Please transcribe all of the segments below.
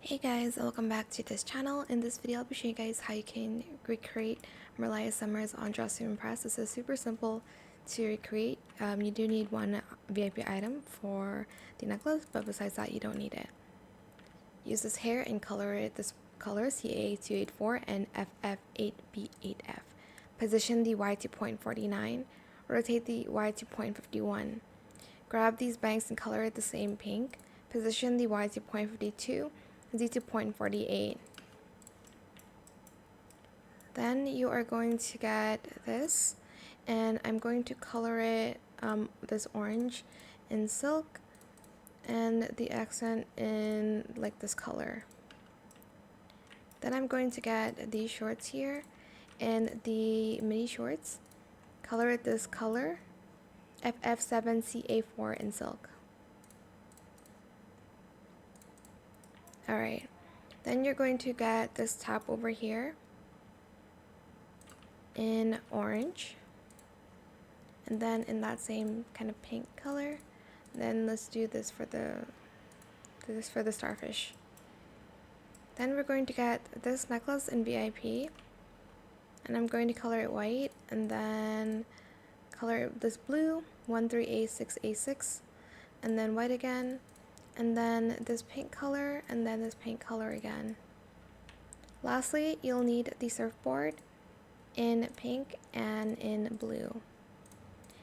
Hey guys, welcome back to this channel. In this video, I'll be showing you guys how you can recreate Merliah Summers on Dress to Impress. This is super simple to recreate. You do need one VIP item for the necklace, but besides that, you don't need it. Use this hair and color it this color CA284 and FF8B8F. Position the Y to 0.49. Rotate the Y to 0.51. Grab these bangs and color it the same pink. Position the Y to 0.52. Z to 0.48. Then you are going to get this, and I'm going to color it this orange in silk and the accent in like this color. Then I'm going to get these shorts here and the mini shorts, color it this color, FF7CA4 in silk. Alright, then you're going to get this top over here in orange, and then in that same kind of pink color. Then let's do this for the starfish. Then we're going to get this necklace in VIP, and I'm going to color it white, and then color this blue 13A6A6, and then white again, and then this pink color, and then this pink color again. Lastly, you'll need the surfboard in pink and in blue.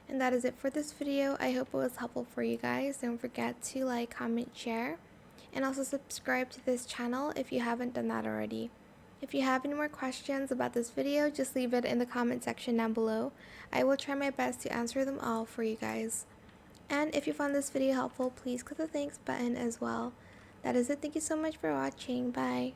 And that is it for this video. I hope it was helpful for you guys. Don't forget to like, comment, share, and also subscribe to this channel if you haven't done that already. If you have any more questions about this video, just leave it in the comment section down below. I will try my best to answer them all for you guys. And if you found this video helpful, please click the thanks button as well. That is it. Thank you so much for watching. Bye.